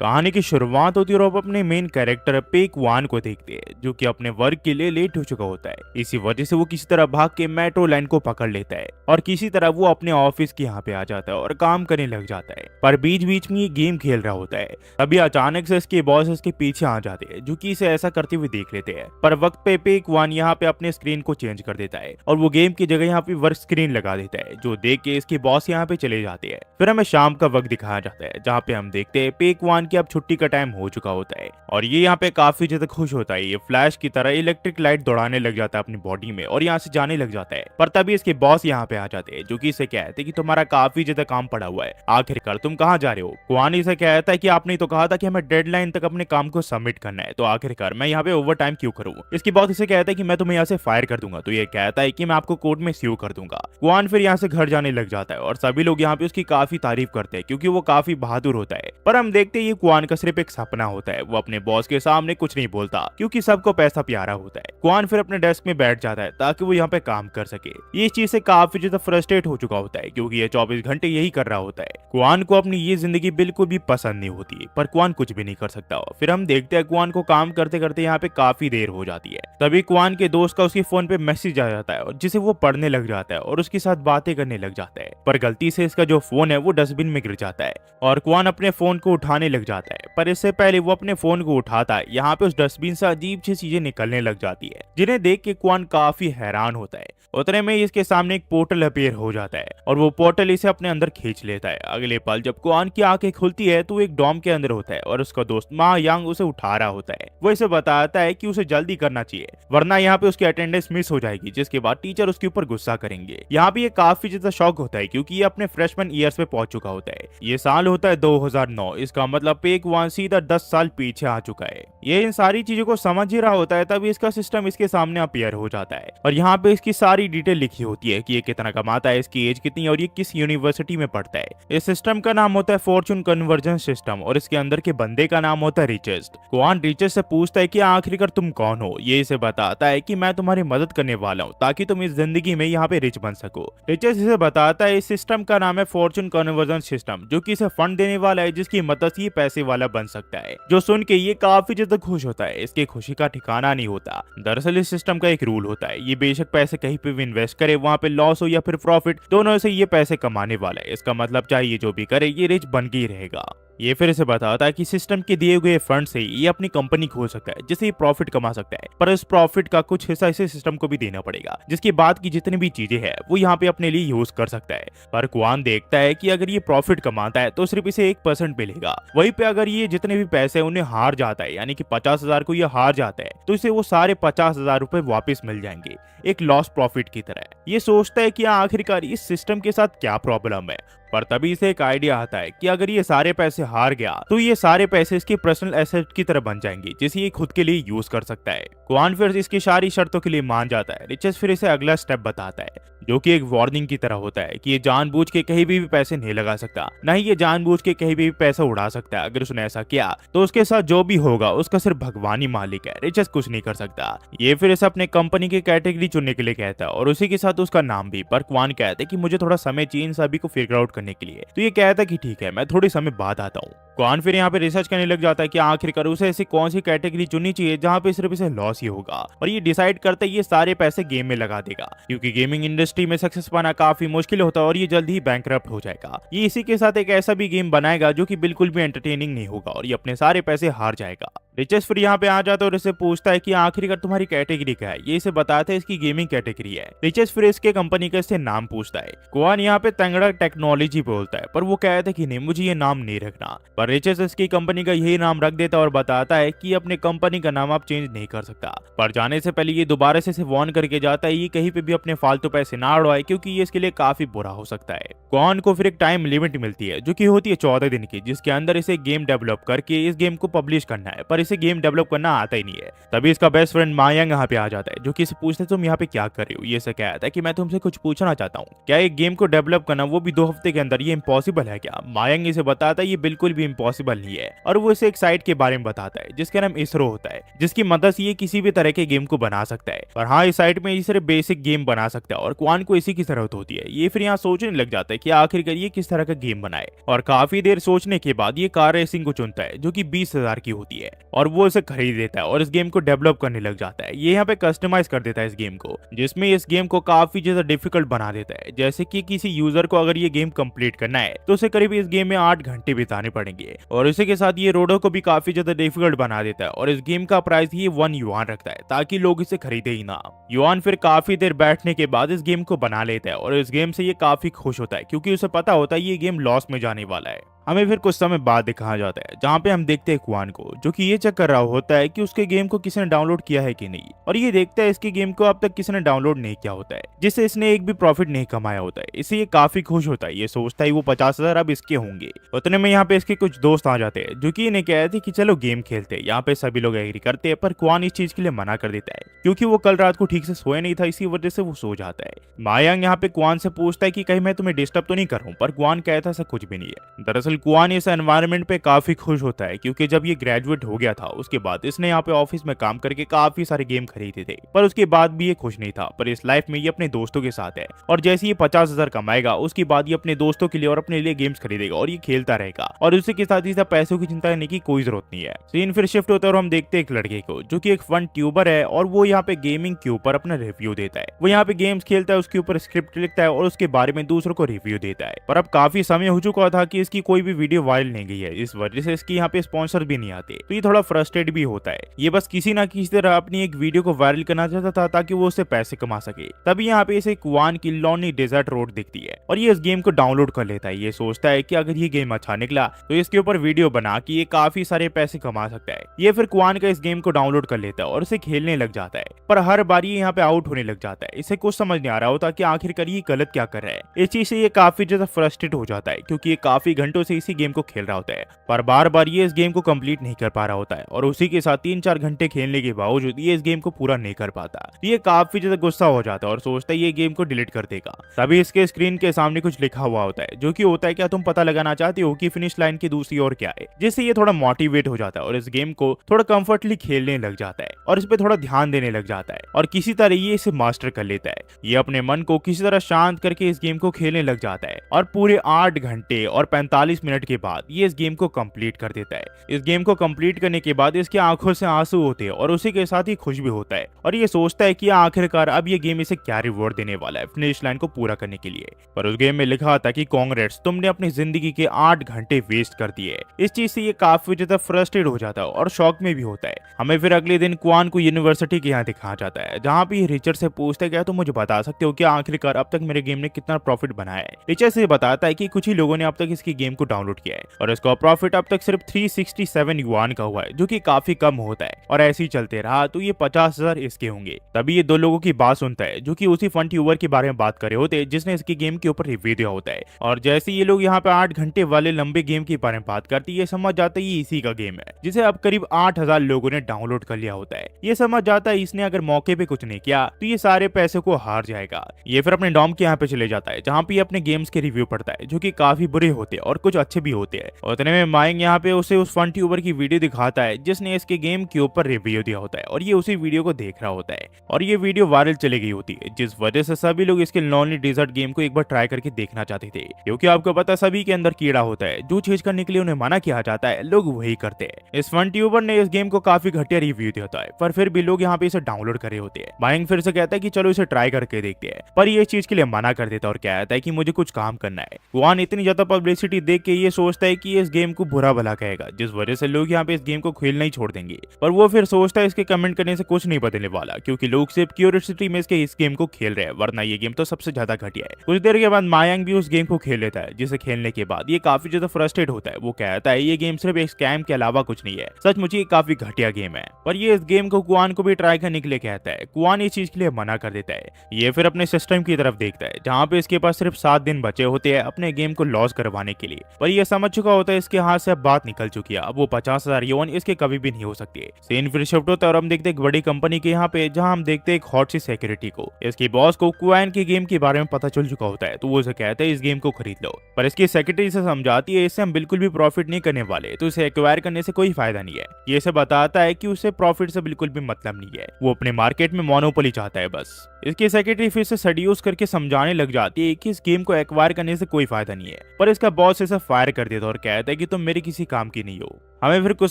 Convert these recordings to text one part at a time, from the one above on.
कहानी की शुरुआत होती है और आप अपने मेन कैरेक्टर पेक वान को देखते हैं, जो कि अपने वर्क के लिए लेट हो चुका होता है। इसी वजह से वो किसी तरह भाग के मेट्रो लाइन को पकड़ लेता है और किसी तरह वो अपने ऑफिस के यहाँ पे आ जाता है और काम करने लग जाता है। पर बीच बीच में ये गेम खेल रहा होता है। तभी अचानक से इसके बॉस इसके पीछे आ जाते हैं, जो कि इसे ऐसा करते हुए देख लेते हैं। पर वक्त पे पेक वान यहाँ पे अपने स्क्रीन को चेंज कर देता है और वो गेम की जगह यहाँ पे वर्क स्क्रीन लगा देता है, जो देख के इसके बॉस यहाँ पे चले जाते हैं। फिर हमें शाम का वक्त दिखाया जाता है, जहाँ पे हम देखते हैं पेक वान की अब छुट्टी का टाइम हो चुका होता है और ये यहाँ पे काफी ज्यादा खुश होता है। ये फ्लैश की तरह इलेक्ट्रिक लाइट दौड़ाने लग जाता है अपनी बॉडी में और यहाँ से जाने लग जाता है। पर तभी इसके बॉस यहाँ पे आ जाते हैं, जो कि इसे कहते हैं कि तुम्हारा काफी ज्यादा काम पड़ा हुआ है, आखिरकार तुम कहाँ जा रहे हो। क्वान इसे कहता है कि आपने तो कहा था कि हमें डेडलाइन तक अपने काम को सबमिट करना है, तो आखिरकार मैं यहाँ पे ओवर टाइम क्यों करूँ। इसके बॉस इसे कहता है कि मैं तुम्हें यहाँ से फायर कर दूंगा, तो ये कहता है कि मैं आपको कोर्ट में स्यू कर दूंगा। क्वान फिर यहाँ से घर जाने लग जाता है और सभी लोग यहाँ पे उसकी काफी तारीफ करते हैं, क्योंकि वो काफी बहादुर होता है। पर हम देखते हैं ये क्वान का सिर्फ एक सपना होता है। वो अपने बॉस के सामने कुछ नहीं बोलता, क्योंकि सबको पैसा प्यारा होता है। क्वान फिर अपने डेस्क में बैठ जाता है ताकि वो यहाँ पे काम कर सके। ये चीज से काफी ज्यादा फ्रस्ट्रेट हो चुका होता है, क्योंकि ये 24 घंटे यही कर रहा होता है। क्वान को अपनी ये जिंदगी बिल्कुल भी पसंद नहीं होती, पर क्वान कुछ भी नहीं कर सकता। फिर हम देखते हैं क्वान को काम करते करते यहाँ पे काफी देर हो जाती है। तभी क्वान के दोस्त का उसके फोन पे मैसेज आ जाता है, जिसे वो पढ़ने लग जाता है और उसके साथ बातें करने लग जाता है। पर गलती से इसका जो फोन है वो डस्टबिन में गिर जाता है और क्वान अपने फोन को उठाने लग जाता है। पर इससे पहले वो अपने फोन को उठाता है, यहाँ पे उस डस्टबिन से अजीब सी चीजें निकलने लग जाती है, जिन्हें देख के क्वान काफी हैरान होता है। उतने में इसके सामने एक पोर्टल अपीयर हो जाता है और वो पोर्टल इसे अपने अंदर खींच लेता है। अगले पल जब क्वान की आंखें खुलती है तो वो एक डॉम के अंदर होता है और उसका दोस्त मा यांग उसे उठा रहा होता है। वो इसे बताता है कि उसे जल्दी करना चाहिए, वरना यहाँ पे उसकी अटेंडेंस मिस हो जाएगी, जिसके बाद टीचर उसके ऊपर गुस्सा करेंगे। यहाँ पे ये काफी ज्यादा शॉक होता है, क्योंकि ये अपने फ्रेशमैन ईयर्स पे पहुंच चुका होता है। ये साल होता है 2009। इसका मतलब पेक वान सीधा 10 साल पीछे आ चुका है। ये इन सारी चीजों को समझ ही रहा होता है, तभी इसका सिस्टम इसके सामने अपीयर हो जाता है और यहाँ पे इसकी सारी डिटेल लिखी होती है कि ये कितना कमाता है, इसकी एज कितनी है और ये किस यूनिवर्सिटी में पढ़ता है। इस सिस्टम का नाम होता है फॉर्चून कन्वर्जेंस सिस्टम और इसके अंदर के बंदे का नाम होता है रिचेस्ट। क्वान रिचेस्ट से पूछता है कि आखिरकार तुम कौन हो। ये इसे बताता है कि मैं तुम्हारी मदद करने वाला हूँ, ताकि तुम इस जिंदगी में यहाँ पे रिच बन सको। रिचेस्ट इसे बताता है इस सिस्टम का नाम है फॉर्चून कन्वर्जेंस सिस्टम, जो कि इसे फंड देने वाला है, जिसकी मदद से ये पैसे वाला बन सकता है। जो सुन के ये काफी ज्यादा खुश होता है। इसकी खुशी का ठिकाना नहीं होता। दरअसल इस सिस्टम का एक रूल होता है, ये बेशक पैसे कहीं पे भी इन्वेस्ट करे, वहाँ पे लॉस हो या फिर प्रॉफिट, दोनों से ये पैसे कमाने वाला है। इसका मतलब चाहे ये जो भी करे ये रिच बन के ही रहेगा। ये फिर इसे बताता है कि सिस्टम के दिए हुए फंड से ये अपनी कंपनी खोल सकता है, जिससे ये प्रॉफिट कमा सकता है, पर इस प्रॉफिट का कुछ हिस्सा इसे सिस्टम को भी देना पड़ेगा, जिसके बाद की जितनी भी चीजें हैं वो यहाँ पे अपने लिए यूज कर सकता है। पर क्वान देखता है कि अगर ये प्रॉफिट कमाता है तो सिर्फ इसे 1% मिलेगा। वहीं पे अगर ये जितने भी पैसे उन्हें हार जाता है, यानी कि 50,000 को ये हार जाता है, तो इसे वो सारे 50,000 रुपए वापस मिल जाएंगे, एक लॉस प्रॉफिट की तरह। ये सोचता है कि आखिरकार इस सिस्टम के साथ क्या प्रॉब्लम है। पर तभी इसे एक आइडिया आता है कि अगर ये सारे पैसे हार गया तो ये सारे पैसे इसके पर्सनल एसेट की तरह बन जाएंगे, जिसे ये खुद के लिए यूज कर सकता है। क्वान फिर इसकी सारी शर्तों के लिए मान जाता है। रिचेस फिर इसे अगला स्टेप बताता है, जो कि एक वार्निंग की तरह होता है कि ये जानबूझ के कहीं भी पैसे नहीं लगा सकता, न ही ये जानबूझ के कहीं भी पैसा उड़ा सकता है। अगर उसने ऐसा किया तो उसके साथ जो भी होगा उसका सिर्फ भगवान ही मालिक है, रिचेस कुछ नहीं कर सकता। ये फिर इसे अपने कंपनी की कैटेगरी चुनने के लिए कहता है और उसी के साथ उसका नाम भी। पर क्वान कहता है कि मुझे थोड़ा समय चाहिए इन सभी को फिगर आउट करने के लिए, तो ये कहता है कि ठीक है, मैं थोड़े समय बाद आता हूँ। क्वान फिर यहाँ पे रिसर्च करने लग जाता है कि आखिरकार उसे ऐसी कौन सी कैटेगरी चुननी चाहिए जहाँ पे सिर्फ इसे लॉस ही होगा, और ये डिसाइड करते ये सारे पैसे गेम में लगा देगा, क्योंकि गेमिंग इंडस्ट्री में सक्सेस पाना काफी मुश्किल होता है और ये जल्द ही बैंकरप्ट हो जाएगा। ये इसी के साथ एक ऐसा भी गेम बनाएगा जो कि बिल्कुल भी एंटरटेनिंग नहीं होगा और ये अपने सारे पैसे हार जाएगा। रिचेस फिर यहाँ पे आ जाता है और इससे पूछता है कि आखिरकार तुम्हारी कैटेगरी क्या है। ये इसे बताता है इसकी गेमिंग कैटेगरी है। रिचेस फिर इसके कंपनी का इससे नाम पूछता है। क्वान यहाँ पे तंगड़ा टेक्नोलॉजी बोलता है, पर वो कहता है कि नहीं, मुझे ये नाम नहीं रखना। पर रिचेस इसकी कंपनी का यही नाम रख देता है और बताता है कि अपने कंपनी का नाम आप चेंज नहीं कर सकता। पर जाने से पहले ये दोबारा से इसे वार्न करके जाता है ये कहीं पे भी अपने फालतू पैसे ना उड़ाए, क्योंकि ये इसके लिए काफी बुरा हो सकता है। क्वान को फिर एक टाइम लिमिट मिलती है, जो कि होती है 14 दिन की, जिसके अंदर इसे गेम डेवलप करके इस गेम को पब्लिश करना है। पर इसे गेम डेवलप करना आता ही नहीं है। तभी इसका बेस्ट फ्रेंड मायांग यहाँ पे आ जाता है, जो कि इसे पूछता है तुम यहाँ पे क्या कर रहे हो। ये इसे कहता है कि मैं तुमसे कुछ पूछना चाहता हूँ, क्या एक गेम को डेवलप करना वो भी 2 हफ्ते के अंदर, ये इम्पॉसिबल है क्या? मायांग इसे बताता है ये बिल्कुल भी इम्पॉसिबल नहीं है, और वो इसे एक साइट के बारे में बताता है जिसका नाम इसरो होता है, जिसकी मदद से ये किसी भी तरह के गेम को बना सकता है। और हाँ, इस साइट में ये सिर्फ बेसिक गेम बना सकता है और क्वान को इसी की जरूरत होती है। ये फिर यहाँ सोचने लग जाता है कि आखिरकार ये किस तरह का गेम बनाए, और काफी देर सोचने के बाद ये कार रेसिंग को चुनता है, जो कि 20,000 की होती है, और वो इसे खरीद लेता है और इस गेम को डेवलप करने लग जाता है। ये यहाँ पे कस्टमाइज कर देता है इस गेम को, जिसमें इस गेम को काफी ज्यादा डिफिकल्ट बना देता है। जैसे कि किसी यूजर को अगर ये गेम कंप्लीट करना है तो उसे करीब इस गेम में 8 घंटे बिताने पड़ेंगे, और इसी के साथ ये रोडो को भी काफी ज्यादा डिफिकल्ट बना देता है। और इस गेम का प्राइस ये 1 युआन रखता है, ताकि लोग इसे खरीदे ही ना। युआन फिर काफी देर बैठने के बाद इस गेम को बना लेता है, और इस गेम से ये काफी खुश होता है, क्योंकि उसे पता होता है ये गेम लॉस में जाने वाला है। हमें फिर कुछ समय बाद दिखाया जाता है, जहाँ पे हम देखते हैं क्वान को, जो कि ये चेक कर रहा होता है कि उसके गेम को किसी ने डाउनलोड किया है कि नहीं, और ये देखता है इसके गेम को अब तक किसी ने डाउनलोड नहीं किया होता है, जिससे इसने एक भी प्रॉफिट नहीं कमाया होता है। इससे ये काफी खुश होता है, ये सोचता है वो 50,000 अब इसके होंगे। उतने में यहाँ पे इसके कुछ दोस्त आ जाते हैं, जो कि इन्हें कहते हैं कि चलो गेम खेलते हैं। यहाँ पे सभी लोग एग्री करते हैं, पर क्वान इस चीज के लिए मना कर देता है, क्योंकि वो कल रात को ठीक से सोया नहीं था, इसी वजह से वो सो जाता है। मायांग यहाँ पे क्वान से पूछता है कि कहीं मैं तुम्हें डिस्टर्ब तो नहीं कर रहा हूँ, पर क्वान कहता ऐसा कुछ भी नहीं है। दरअसल क्वान इस एनवायरनमेंट पे काफी खुश होता है, क्योंकि जब ये ग्रेजुएट हो गया था उसके बाद इसने यहाँ पे ऑफिस में काम करके काफी सारे गेम खरीदे थे, पर उसके बाद भी ये खुश नहीं था। पर इस लाइफ में ये अपने दोस्तों के साथ है, और जैसे ये 50,000 कमाएगा उसके बाद ये अपने दोस्तों के लिए और अपने लिए गेम्स खरीदेगा, और ये खेलता रहेगा, और उसी के साथ ही पैसों की चिंता करने की कोई जरूरत नहीं है। सीन फिर शिफ्ट होता है और हम देखते हैं एक लड़के को, जो कि एक फन ट्यूबर है, और वो यहाँ पे गेमिंग के ऊपर अपना रिव्यू देता है। वो यहाँ पे गेम्स खेलता है, उसके ऊपर स्क्रिप्ट लिखता है, और उसके बारे में दूसरों को रिव्यू देता है। पर अब काफी समय हो चुका था कि इसकी कोई भी वीडियो वायरल नहीं गई है, इस वजह से इसकी यहाँ पे स्पॉन्सर भी नहीं आते, तो ये थोड़ा फ्रस्ट्रेट भी होता है। ये बस किसी ना किसी तरह अपनी एक वीडियो को वायरल करना चाहता था, ताकि वो उससे पैसे कमा सके। तभी यहाँ पे इसे क्वान की लॉनी डेजर्ट रोड दिखती है, और ये इस गेम को डाउनलोड कर लेता है। ये सोचता है कि अगर ये गेम अच्छा निकला तो इसके ऊपर वीडियो बना के ये काफी सारे पैसे कमा सकता है। ये फिर क्वान का इस गेम को डाउनलोड कर लेता है और इसे खेलने लग जाता है, पर हर बार ये यहाँ पे आउट होने लग जाता है। इसे कुछ समझ नहीं आ रहा होता कि आखिरकार ये गलत क्या कर रहा है। इस चीज से ये काफी ज्यादा फ्रस्ट्रेट हो जाता है, क्योंकि ये काफी घंटों से इसी गेम को खेल रहा होता है, पर बार बार ये इस गेम को कंप्लीट नहीं कर पा रहा होता है, और उसी के साथ 3-4 घंटे खेलने के बावजूद ये इस गेम को पूरा नहीं कर पाता। ये काफी ज्यादा गुस्सा हो जाता है और सोचता है ये गेम को डिलीट कर देगा। तभी इसके स्क्रीन के सामने कुछ लिखा हुआ होता है, जो कि होता है क्या तुम पता लगाना चाहते हो कि फिनिश लाइन की दूसरी ओर क्या है, जिससे ये थोड़ा मोटिवेट हो जाता है और इस गेम को थोड़ा कंफर्टली खेलने लग जाता है, और इस पे थोड़ा ध्यान देने लग जाता है, और किसी तरह ये इसे मास्टर कर लेता है। ये अपने मन को किसी तरह शांत करके इस गेम को खेलने लग जाता है, और पूरे 8 घंटे और 45 मिनट के बाद ये इस गेम को कंप्लीट कर देता है। इस गेम को कंप्लीट करने के बाद इसकी आंखों से आंसू होते हैं, और उसी के साथ ही खुश भी होता है, और ये सोचता है कि आखिरकार अब ये गेम इसे क्या रिवॉर्ड देने वाला है फिनिश लाइन को पूरा करने के लिए। पर उस गेम में लिखा था कि कांग्रेट्स, तुमने अपनी जिंदगी के 8 घंटे वेस्ट कर दिए। इस चीज से ये काफी ज्यादा फ्रस्ट्रेट हो जाता है और शॉक में भी होता है। हमें फिर अगले दिन क्वान को यूनिवर्सिटी के यहाँ दिखाया जाता है, जहाँ पे रिचर्ड से पूछते क्या तुम मुझे बता सकते हो कि आखिरकार अब तक मेरे गेम ने कितना प्रॉफिट बनाया है। रिचर्ड से बताता है कि कुछ ही लोगों ने अब तक इसकी गेम को डाउनलोड किया है, और इसका प्रॉफिट अब तक सिर्फ 367 युआन का हुआ है, जो कि काफी कम होता है, और ऐसे ही चलते रहा तो ये 50,000 इसके होंगे। तभी ये 2 लोगों की बात सुनता है, जो कि उसी फन ट्यूबर के बारे में बात कर रहे होते हैं जिसने इसकी गेम के ऊपर रिव्यू दिया होता है। और जैसे ये लोग यहाँ पे 8 घंटे वाले लंबे गेम के बारे में बात करती है, ये समझ जाता है ये इसी का गेम है, जिसे अब करीब 8,000 लोगों ने डाउनलोड कर लिया होता है। ये समझ जाता है इसने अगर मौके पे कुछ नहीं किया तो ये सारे पैसे को हार जाएगा। ये फिर अपने डॉम के यहाँ पे चले जाता है, जहाँ पे अपने गेम्स के रिव्यू पढ़ता है, जो कि काफी बुरे होते हैं और कुछ अच्छे भी होते हैं। उतने में माइंग यहाँ पे उसे उस फन ट्यूबर की वीडियो दिखाता है जिसने इसके गेम के ऊपर रिव्यू दिया होता है, और ये उसी वीडियो को देख रहा होता है, और ये वीडियो वायरल चली गई होती है, जिस वजह से सभी लोग इसके लॉनली डेजर्ट गेम को एक बार ट्राई करके देखना चाहते थे। क्योंकि आपको पता सभी के अंदर कीड़ा होता है, जो चीज करने के लिए उन्हें मना किया जाता है लोग वही करते हैं। इस फन ट्यूबर ने इस गेम को काफी घटिया रिव्यू दिया होता है, पर फिर भी लोग यहाँ पे इसे डाउनलोड कर रहे होते हैं। माइंग फिर से कहता है कि चलो इसे ट्राई करके देखते हैं, पर ये चीज के लिए मना कर देता है और कहता है कि मुझे कुछ काम करना है। क्वान इतनी ज्यादा पब्लिसिटी देख के ये सोचता है कि इस गेम को बुरा भला कहेगा, जिस वजह से लोग यहाँ पे इस गेम को खेलना ही छोड़ देंगे। पर वो फिर सोचता है इसके कमेंट करने से कुछ नहीं बदलने वाला, क्योंकि लोग सिर्फ क्यूरियोसिटी में इस गेम को खेल रहे हैं, वरना ये गेम तो सबसे ज्यादा घटिया है। कुछ देर के बाद मायांग भी उस गेम को खेल लेता है, जिसे खेलने के बाद ये काफी ज्यादा फ्रस्ट्रेट होता है। वो कहता है ये गेम सिर्फ एक स्कैम के अलावा कुछ नहीं है, सचमुच ये काफी घटिया गेम है। पर ये इस गेम को क्वान को भी ट्राई करने के लिए कहता है। क्वान इस चीज के लिए मना कर देता है। ये फिर अपने सिस्टम की तरफ देखता है, जहाँ पे इसके पास सिर्फ 7 दिन बचे होते हैं अपने गेम को लॉस करवाने के लिए। पर ये समझ चुका होता है इसके हाथ से अब बात निकल चुकी है, अब वो 50,000 युआन इसके कभी भी नहीं हो सकती। सीन फिर शिफ्ट होता है और हम देखते हैं एक बड़ी कंपनी के यहाँ पे, जहाँ हम देखते हैं एक हॉट सी सिक्योरिटी को। इसकी बॉस को क्वान की गेम के बारे में पता चल चुका होता है, तो वो उसे कहते हैं इस गेम को खरीद लो। पर इसकी सेक्रेटरी से समझाती है इससे हम बिल्कुल भी प्रॉफिट नहीं करने वाले, तो इसे एक्वायर करने से कोई फायदा नहीं है। ये इसे बताता है कि उसे प्रॉफिट से बिल्कुल भी मतलब नहीं है, वो अपने मार्केट में मोनोपोली चाहता है बस। इसकी सेक्रेटरी फिर से सड्यूस करके समझाने लग जाती है कि इस गेम को एक्वायर करने से कोई फायदा नहीं है, पर इसका बॉस इसे फायर कर देता है और कहता है कि तुम मेरे किसी काम की नहीं हो। हमें फिर कुछ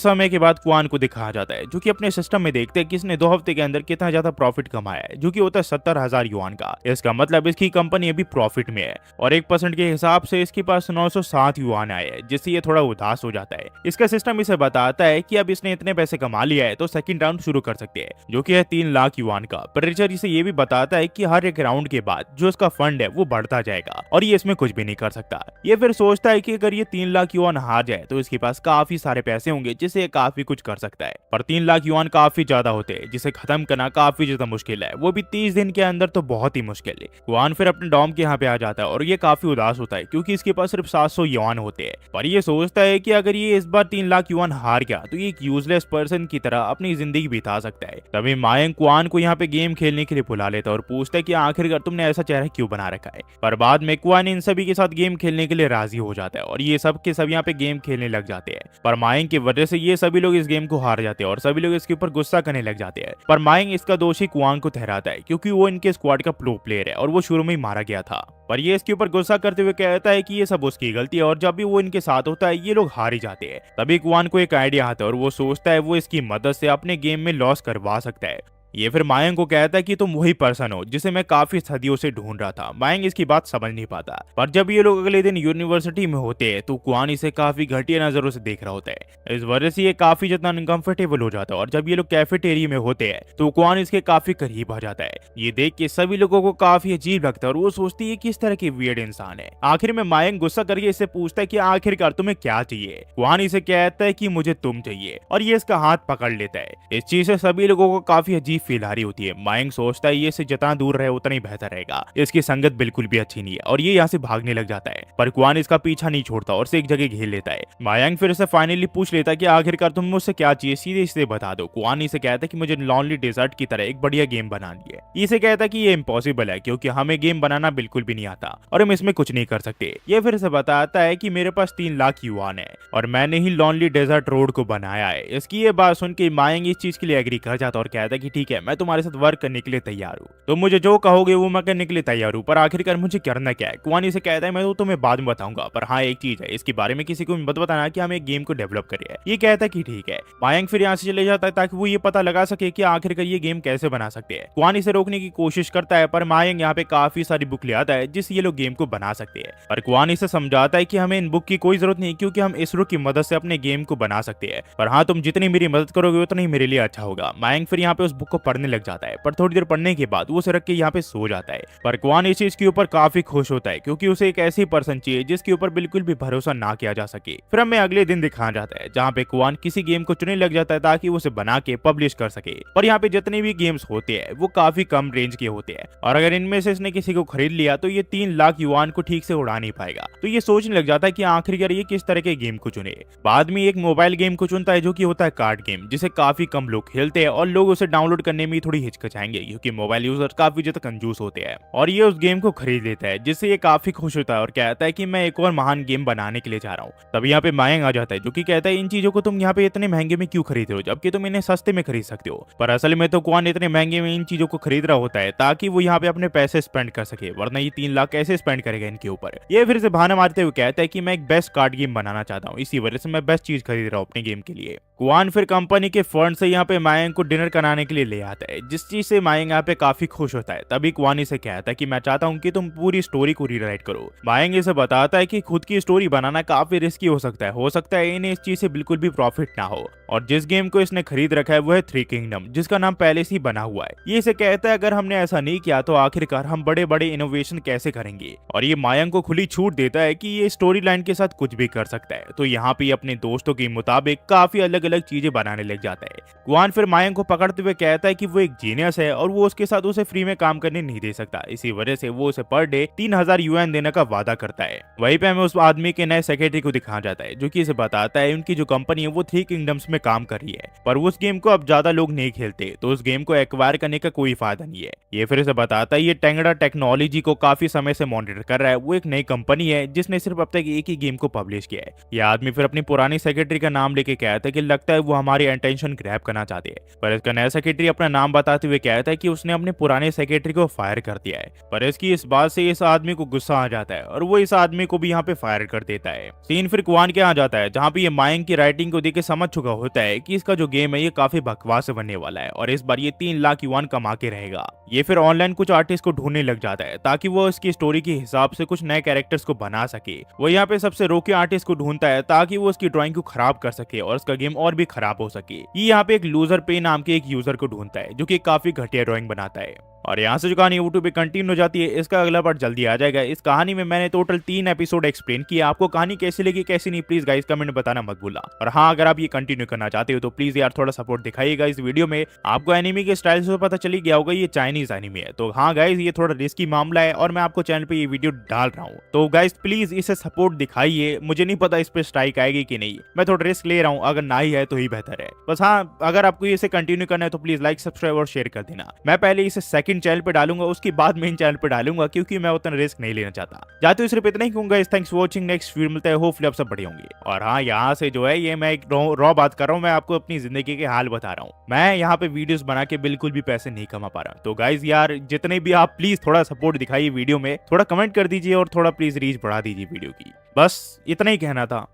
समय के बाद क्वान को दिखाया जाता है, जो कि अपने सिस्टम में देखते हैं कि इसने 2 हफ्ते के अंदर कितना ज्यादा प्रॉफिट कमाया है, जो कि होता है 70,000 युआन का। इसका मतलब इसकी कंपनी अभी प्रॉफिट में है और 1% के हिसाब से इसके पास 907 युआन आए हैं, जिससे ये थोड़ा उदास हो जाता है। इसका सिस्टम इसे बताता है कि अब इसने इतने पैसे कमा लिया है तो सेकंड राउंड शुरू कर सकते हैं, जो कि है 3 लाख युआन का। पर रिचर्ड इसे ये भी बताता है कि हर एक राउंड के बाद जो इसका फंड है वो बढ़ता जाएगा और ये इसमें कुछ भी नहीं कर सकता। ये फिर सोचता है कि अगर ये 3 लाख युआन हार जाए तो इसके पास काफी सारे पैसे होंगे जिससे ये काफी कुछ कर सकता है। पर 3 लाख युआन काफी ज्यादा होते हैं, जिसे खत्म करना काफी ज्यादा मुश्किल है, वो भी 30 दिन के अंदर, तो बहुत ही मुश्किल है। क्वान फिर अपने डॉम के यहाँ पे आ जाता है और ये काफी उदास होता है क्योंकि इसके पास सिर्फ 700 युआन होते हैं। पर ये सोचता है कि अगर ये इस बार 3 लाख युआन हार गया तो ये एक यूजलेस पर्सन की तरह अपनी जिंदगी बिता सकता है। तभी मायंग क्वान को यहाँ पे गेम खेलने के लिए बुला लेता है और पूछता है कि आखिरकार तुमने ऐसा चेहरा क्यों बना रखा है। पर बाद में क्वान इन सभी के साथ गेम खेलने के लिए राजी हो जाता है और ये सब के सब यहाँ पे गेम खेलने लग जाते हैं। पर मायंग की वजह से ये सभी लोग इस गेम को हार जाते हैं और सभी लोग इसके ऊपर गुस्सा करने लग जाते हैं। पर मायंग इसका दोषी क्वांग को ठहराता है क्योंकि वो इनके स्क्वाड का प्रो प्लेयर है और वो शुरू में ही मारा गया था। पर ये इसके ऊपर गुस्सा करते हुए कहता है कि ये सब उसकी गलती है और जब भी वो इनके साथ होता है ये लोग हार ही जाते हैं। तभी क्वान को एक आइडिया आता है और वो सोचता है वो इसकी मदद से अपने गेम में लॉस करवा सकता है। ये फिर मायंग को कहता है कि तुम वही पर्सन हो जिसे मैं काफी सदियों से ढूंढ रहा था। मायंग इसकी बात समझ नहीं पाता, पर जब ये लोग अगले दिन यूनिवर्सिटी में होते हैं तो क्वान इसे काफी घटिया नजरों से देख रहा होता है। इस वजह से ये काफी ज्यादा अनकंफर्टेबल हो जाता है और जब ये लोग कैफेटेरिया में होते हैं तो क्वान इसके काफी करीब आ जाता है। ये देख के सभी लोगों को काफी अजीब लगता है और वो सोचती है किस तरह की वियर्ड इंसान है। आखिर में मायंग गुस्सा करके इससे पूछता है कि आखिरकार तुम्हें क्या चाहिए। क्वान इसे कहता है कि मुझे तुम चाहिए और ये इसका हाथ पकड़ लेता है। इस चीज से सभी लोगों को काफी अजीब फील आ रही होती है। मायंग सोचता है ये से जितना दूर रहे उतना ही बेहतर रहेगा, इसकी संगत बिल्कुल भी अच्छी नहीं है और ये यहाँ से भागने लग जाता है। पर क्वान इसका पीछा नहीं छोड़ता और से एक जगह घेर लेता है। मायंग फिर से फाइनली पूछ लेता है कि आखिरकार तुम मुझसे क्या चाहिए, सीधे इसे बता दो। क्वान इसे कहता है कि मुझे लॉनली डेजर्ट की तरह एक बढ़िया गेम बनानी है। इसे कहता है कि ये इम्पॉसिबल है क्योंकि हमें गेम बनाना बिल्कुल भी नहीं आता और हम इसमें कुछ नहीं कर सकते। ये फिर से बताता है कि मेरे पास 3 लाख युआन है और मैंने ही लॉनली डेजर्ट रोड को बनाया है। इसकी ये बात सुन के मायंग इस चीज के लिए एग्री कर जाता और कहता है कि ठीक है, मैं तुम्हारे साथ वर्क करने के लिए तैयार हूँ, तो मुझे जो कहोगे वो मैं करने के लिए तैयार हूँ, पर आखिरकार मुझे करना क्या है। क्वान इसे कहता है मैं तो तुम्हें बाद में बताऊंगा, पर हाँ एक चीज है, इसके बारे में किसी को मत बताना कि हम एक गेम को डेवलप करें। ये कहता है कि ठीक है। मायंग फिर यहाँ से चले जाता है ताकि वो ये पता लगा सके कि आखिरकार ये गेम कैसे बना सकते हैं। क्वान इसे रोकने की कोशिश करता है पर मायंग यहाँ पे काफी सारी बुक ले आता है जिससे ये लोग गेम को बना सकते हैं। पर क्वान इसे समझाता है कि हमें इन बुक की कोई जरूरत नहीं क्योंकि हम इसरो की मदद से अपने गेम को बना सकते हैं, पर हाँ तुम जितनी मेरी मदद करोगे उतना ही मेरे लिए अच्छा होगा। मायंग फिर यहाँ पे उस बुक को पढ़ने लग जाता है, पर थोड़ी देर पढ़ने के बाद वो उसे रख के यहाँ पे सो जाता है। पर क्वान इस चीज के ऊपर काफी खुश होता है क्योंकि उसे एक ऐसी पर्सन चाहिए जिसके ऊपर बिल्कुल भी भरोसा ना किया जा सके। फिर हमें अगले दिन दिखाया जाता है जहाँ पे क्वान किसी गेम को चुनने लग जाता है ताकि वो उसे बना के पब्लिश कर सके। पर यहाँ पे जितने भी गेम्स होते हैं वो काफी कम रेंज के होते हैं और अगर इनमें से इसने किसी को खरीद लिया तो ये 3 लाख युआन को ठीक से उड़ा नहीं पाएगा। तो ये सोचने लग जाता है कि आखिरकार ये किस तरह के गेम को चुने। बाद में एक मोबाइल गेम को चुनता है जो कि होता है कार्ड गेम, जिसे काफी कम लोग खेलते हैं और लोग उसे डाउनलोड करने में थोड़ी हिचकिचाएंगे क्योंकि मोबाइल यूजर काफी ज्यादा कंजूस होते हैं। और ये उस गेम को खरीद लेता है जिससे ये काफी खुश होता है और कहता है कि मैं एक और महान गेम बनाने के लिए जा रहा हूँ। तब यहाँ पे मायंग आ जाता है जो कि कहता है इन चीजों को तुम यहाँ पे इतने महंगे में क्यों खरीद रहे हो जबकि तुम इन्हें सस्ते में खरीद सकते हो। पर असल में तो क्वान इतने महंगे में इन चीजों को खरीद रहा होता है ताकि वो यहाँ पे अपने पैसे स्पेंड कर सके, वरना ये 3 लाख कैसे स्पेंड करेगा इनके ऊपर। ये फिर से बहाना मारते हुए कहता है कि मैं एक बेस्ट कार्ड गेम बनाना चाहता हूँ, इसी वजह से मैं बेस्ट चीज खरीद रहा हूँ अपने गेम के लिए। क्वान फिर कंपनी के फंड से यहाँ पे मायंग को डिनर कराने के लिए ले आता है, जिस चीज से मायंग यहाँ पे काफी खुश होता है। तभी क्वान इसे कहता है कि मैं चाहता हूँ कि तुम पूरी स्टोरी को रीराइट करो। मायंग इसे बताता है कि खुद की स्टोरी बनाना काफी रिस्की हो सकता है इन्हें इस चीज से बिल्कुल भी प्रॉफिट ना हो। और जिस गेम को इसने खरीद रखा है वो है 3 किंगडम, जिसका नाम पहले से ही बना हुआ है। ये इसे कहता है अगर हमने ऐसा नहीं किया तो आखिरकार हम बड़े बड़े इनोवेशन कैसे करेंगे। और ये मायंग को खुली छूट देता है कि ये स्टोरी लाइन के साथ कुछ भी कर सकता है। तो यहाँ पे अपने दोस्तों के मुताबिक काफी अलग अलग चीजें बनाने लग जाता है। क्वान फिर मायंग को पकड़ते हुए कहता है कि वो एक जीनियस है और वो उसके साथ उसे फ्री में काम करने नहीं दे सकता, इसी वजह से वो उसे पर डे 3000 यूएन देने का वादा करता है। वहीं पे हमें उस आदमी के नए सेक्रेटरी को दिखाया जाता है जो कि इसे बताता है उनकी जो कंपनी है वो थ्री किंगडम्स में काम कर रही है, पर उस गेम को अब ज्यादा लोग नहीं खेलते, तो उस गेम को एक्वायर करने का कोई फायदा नहीं है। ये फिर इसे बताता है ये टेंगड़ा टेक्नोलॉजी को काफी समय से मॉनिटर कर रहा है, वो एक नई कंपनी है जिसने सिर्फ अब तक एक ही गेम को पब्लिश किया है। यह आदमी फिर अपनी पुरानी सेक्रेटरी का नाम लेके कहता है कि लगता है वो हमारी अटेंशन ग्रैब करना चाहते हैं, पर इसका नया सेक्रेटरी अपना नाम बताते हुए कहता है कि उसने अपने पुराने सेक्रेटरी को फायर कर दिया है। पर इसकी इस बात से इस आदमी को गुस्सा आ जाता है और वो इस आदमी को भी यहाँ पे फायर कर देता है। सीन फिर क्वान के यहाँ जाता है जहाँ पे ये मायंग की राइटिंग को देख के समझ चुका होता है कि इसका जो गेम है ये काफी बकवास बनने वाला है और इस बार ये 3 लाख युआन कमा के रहेगा। ये फिर ऑनलाइन कुछ आर्टिस्ट को ढूंढने लग जाता है ताकि वो इसकी स्टोरी के हिसाब से कुछ नए कैरेक्टर्स को बना सके। वो यहाँ पे सबसे रोके आर्टिस्ट को ढूंढता है ताकि वो उसकी ड्राइंग को खराब कर सके और उसका गेम और भी खराब हो सके। ये यहाँ पे एक लूजर पे नाम के एक यूजर को ढूंढता है जो कि काफी घटिया ड्राइंग बनाता है। और यहाँ से जो कहानी यूट्यूब पे कंटिन्यू हो जाती है, इसका अगला पार्ट जल्दी आ जाएगा। इस कहानी में मैंने टोटल 3 एपिसोड एक्सप्लेन किया। आपको कहानी कैसी लगी कैसी नहीं प्लीज गाइस कमेंट में बताना मत भूलना। और हाँ, अगर आप ये कंटिन्यू करना चाहते हो तो प्लीज यार थोड़ा सपोर्ट दिखाइएगा इस वीडियो में। आपको एनिमी के स्टाइल से पता चली गया होगा ये चाइनीज एनिमी है, तो हाँ गाइस ये थोड़ा रिस्की मामला है और मैं आपको चैनल पे ये वीडियो डाल रहा हूँ, तो गाइस प्लीज इसे सपोर्ट दिखाइए। मुझे नहीं पता इस पे स्ट्राइक आएगी कि नहीं, मैं थोड़ा रिस्क ले रहा हूँ, अगर ना ही है तो ही बेहतर है। बस हाँ, अगर आपको इसे कंटिन्यू करना है तो प्लीज लाइक सब्सक्राइब और शेयर कर देना। मैं पहले इसे सेकंड चैनल पे डालूंगा, उसके बाद मेन चैनल पे डालूंगा क्योंकि मैं उतना रिस्क नहीं लेना चाहता। जाते हुए सिर्फ इतना ही कहूंगा, thanks for watching, next video मिलता है, होपफुली आप सब बढ़िया होंगे। और हाँ, यहाँ से जो है ये मैं एक रॉ बात कर रहा हूँ, मैं आपको अपनी जिंदगी के हाल बता रहा हूँ। मैं यहाँ पे वीडियोस बना के बिल्कुल भी पैसे नहीं कमा पा रहा, तो गाइज यार जितने भी आप प्लीज थोड़ा सपोर्ट दिखाइए वीडियो में, थोड़ा कमेंट कर दीजिए और थोड़ा प्लीज रीच बढ़ा दीजिए वीडियो की। बस इतना ही कहना था।